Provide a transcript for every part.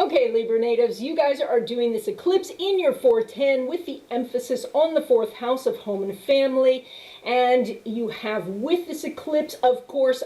Okay, Libra natives, you guys are doing this eclipse in your 410 with the emphasis on the fourth house of home and family. And you have with this eclipse, of course,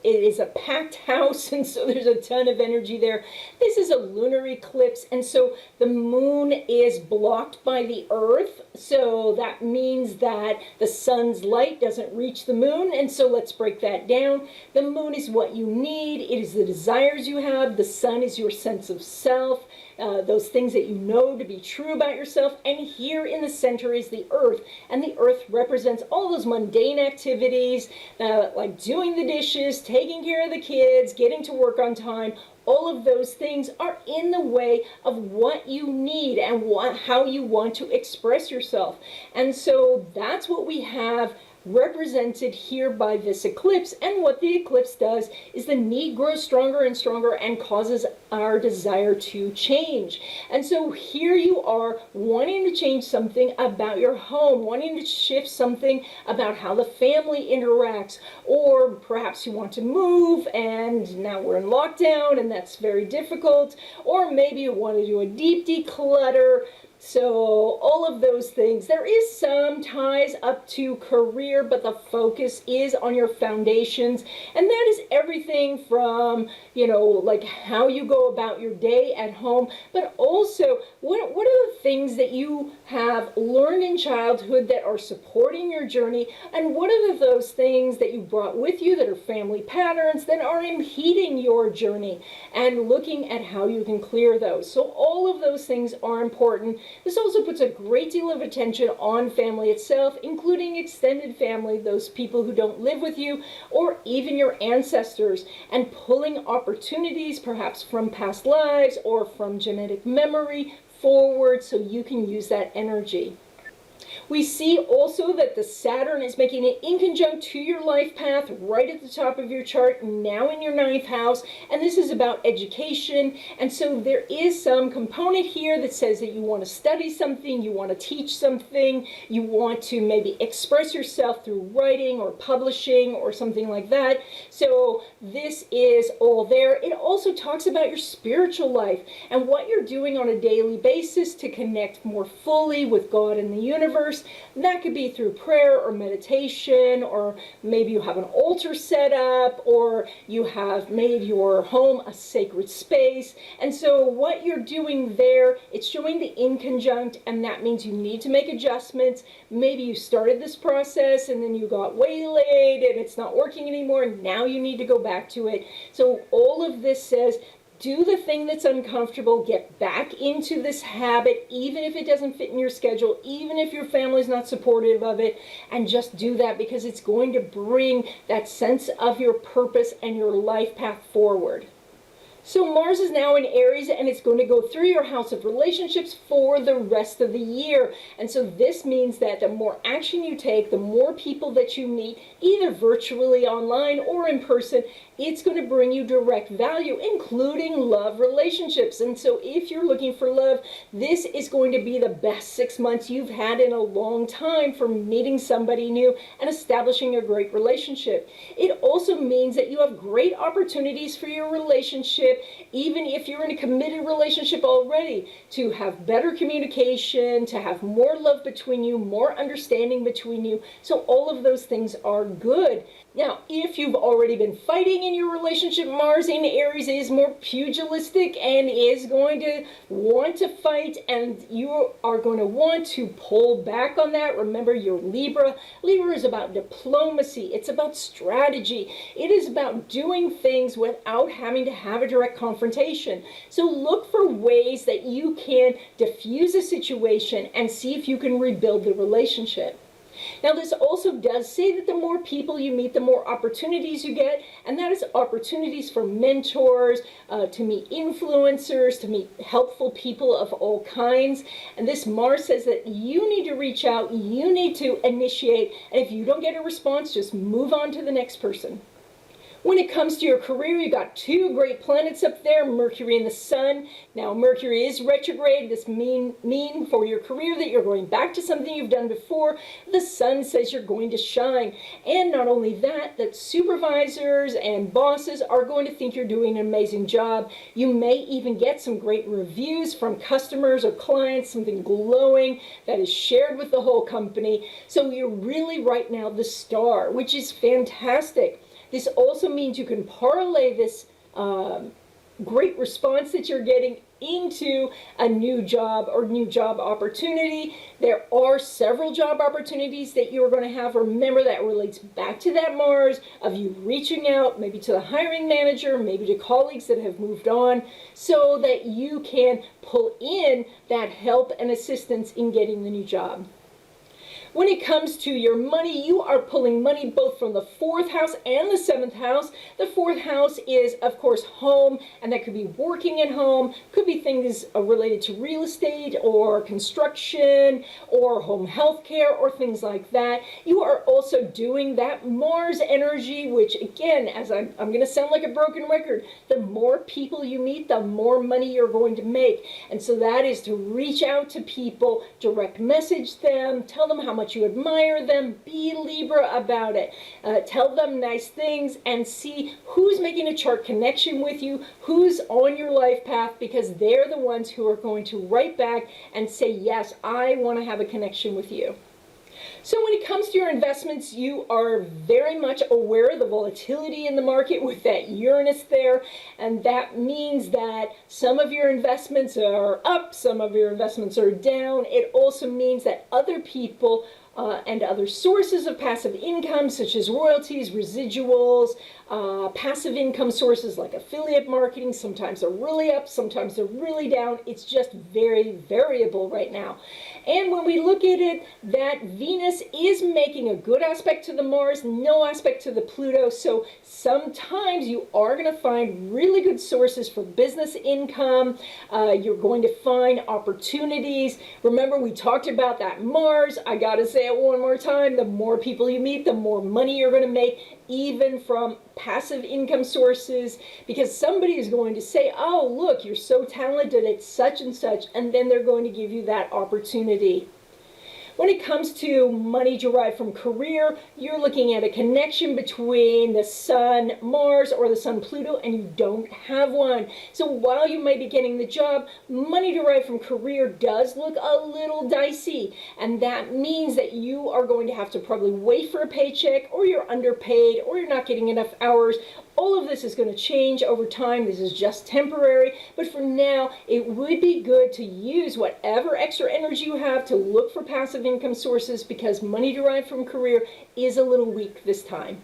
it is a packed house, and so there's a ton of energy there. This is a lunar eclipse, and so the moon is blocked by the earth, so that means that the sun's light doesn't reach the moon, and so let's break that down. The moon is what you need. It is the desires you have. The sun is your sense of self, those things that you know to be true about yourself, and here in the center is the earth, and the earth represents all those mundane activities, like doing the dishes, taking care of the kids, getting to work on time. All of those things are in the way of what you need and how you want to express yourself. And so that's what we have represented here by this eclipse. And what the eclipse does is the need grows stronger and stronger and causes our desire to change. And so here you are wanting to change something about your home, wanting to shift something about how the family interacts, or perhaps you want to move and now we're in lockdown and that's very difficult, or maybe you want to do a deep declutter. So all of those things. There is some ties up to career, but the focus is on your foundations. And that is everything from, like how you go about your day at home, but also what are the things that you have learned in childhood that are supporting your journey, and what are those things that you brought with you that are family patterns that are impeding your journey, and looking at how you can clear those. So all of those things are important. This also puts a great deal of attention on family itself, including extended family, those people who don't live with you, or even your ancestors, and pulling opportunities perhaps from past lives or from genetic memory forward so you can use that energy. We see also that the Saturn is making it in conjunct to your life path right at the top of your chart, now in your 9th house, and this is about education. And so there is some component here that says that you want to study something, you want to teach something, you want to maybe express yourself through writing or publishing or something like that. So this is all there. It also talks about your spiritual life and what you're doing on a daily basis to connect more fully with God and the universe. That could be through prayer or meditation, or maybe you have an altar set up, or you have made your home a sacred space. And so what you're doing there, it's showing the inconjunct, and that means you need to make adjustments. Maybe you started this process and then you got waylaid and it's not working anymore, and now you need to go back to it. So all of this says, do the thing that's uncomfortable, get back into this habit, even if it doesn't fit in your schedule, even if your family's not supportive of it, and just do that because it's going to bring that sense of your purpose and your life path forward. So Mars is now in Aries, and it's going to go through your house of relationships for the rest of the year. And so this means that the more action you take, the more people that you meet, either virtually, online, or in person, it's going to bring you direct value, including love relationships. And so if you're looking for love, this is going to be the best 6 months you've had in a long time for meeting somebody new and establishing a great relationship. It also means that you have great opportunities for your relationship, even if you're in a committed relationship already, to have better communication, to have more love between you, more understanding between you. So all of those things are good. Now, if you've already been fighting in your relationship, Mars in Aries is more pugilistic and is going to want to fight, and you are going to want to pull back on that. Remember, you're Libra. Libra is about diplomacy. It's about strategy. It is about doing things without having to have a direct confrontation. So look for ways that you can diffuse a situation and see if you can rebuild the relationship. Now, this also does say that the more people you meet, the more opportunities you get, and that is opportunities for mentors, to meet influencers, to meet helpful people of all kinds. And this Mars says that you need to reach out, you need to initiate, and if you don't get a response, just move on to the next person. When it comes to your career, you got two great planets up there, Mercury and the Sun. Now, Mercury is retrograde. This mean for your career that you're going back to something you've done before. The Sun says you're going to shine. And not only that, that supervisors and bosses are going to think you're doing an amazing job. You may even get some great reviews from customers or clients, something glowing that is shared with the whole company. So you're really right now the star, which is fantastic. This also means you can parlay this great response that you're getting into a new job or new job opportunity. There are several job opportunities that you're going to have. Remember, that relates back to that Mars of you reaching out maybe to the hiring manager, maybe to colleagues that have moved on, so that you can pull in that help and assistance in getting the new job. When it comes to your money, you are pulling money both from the 4th house and the 7th house. The 4th house is, of course, home, and that could be working at home, could be things related to real estate or construction or home health care or things like that. You are also doing that Mars energy, which again, as I'm going to sound like a broken record, the more people you meet, the more money you're going to make. And so that is to reach out to people, direct message them, tell them how much you admire them, be Libra about it, tell them nice things, and see who's making a chart connection with you, who's on your life path, because they're the ones who are going to write back and say, yes, I want to have a connection with you. So when it comes to your investments, you are very much aware of the volatility in the market with that Uranus there, and that means that some of your investments are up, some of your investments are down. It also means that other people and other sources of passive income, such as royalties, residuals, passive income sources like affiliate marketing, sometimes they're really up, sometimes they're really down. It's just very variable right now. And when we look at it, that Venus is making a good aspect to the Mars, no aspect to the Pluto. So sometimes you are going to find really good sources for business income. You're going to find opportunities. Remember, we talked about that Mars. I got to say it one more time. The more people you meet, the more money you're going to make, even from passive income sources, because somebody is going to say, oh, look, you're so talented at such and such, and then they're going to give you that opportunity. When it comes to money derived from career, you're looking at a connection between the Sun, Mars, or the Sun, Pluto, and you don't have one. So while you may be getting the job, money derived from career does look a little dicey. And that means that you are going to have to probably wait for a paycheck, or you're underpaid, or you're not getting enough hours. All of this is going to change over time. This is just temporary. But for now, it would be good to use whatever extra energy you have to look for passive income sources, because money derived from career is a little weak this time.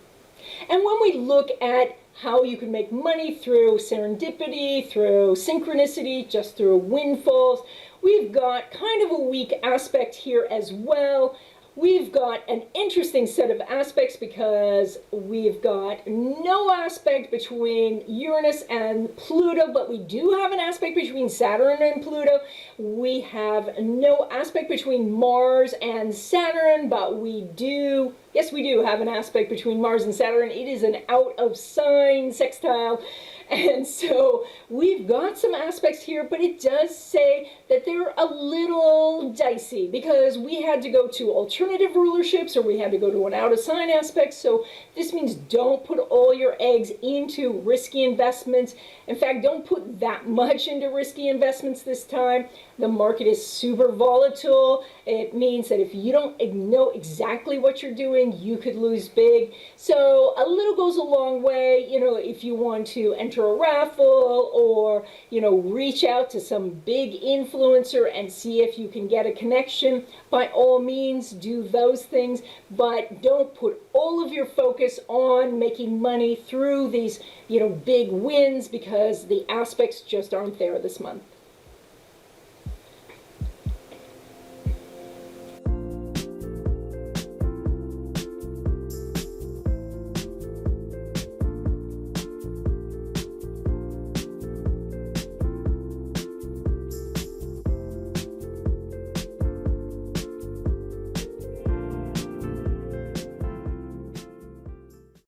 And when we look at how you can make money through serendipity, through synchronicity, just through windfalls, we've got kind of a weak aspect here as well. We've got an interesting set of aspects because we've got no aspect between Uranus and Pluto, but we do have an aspect between Saturn and Pluto. We have no aspect between Mars and Saturn, but we do, yes, we do have an aspect between Mars and Saturn. It is an out of sign sextile. And so we've got some aspects here, but it does say that they're a little dicey because we had to go to alternative rulerships, or we had to go to an out of sign aspect. So this means don't put all your eggs into risky investments. In fact, don't put that much into risky investments this time. The market is super volatile. It means that if you don't know exactly what you're doing, you could lose big. So a little goes a long way, you know, if you want to enter a raffle or, you know, reach out to some big influencer and see if you can get a connection. By all means, do those things, but don't put all of your focus on making money through these, you know, big wins, because the aspects just aren't there this month.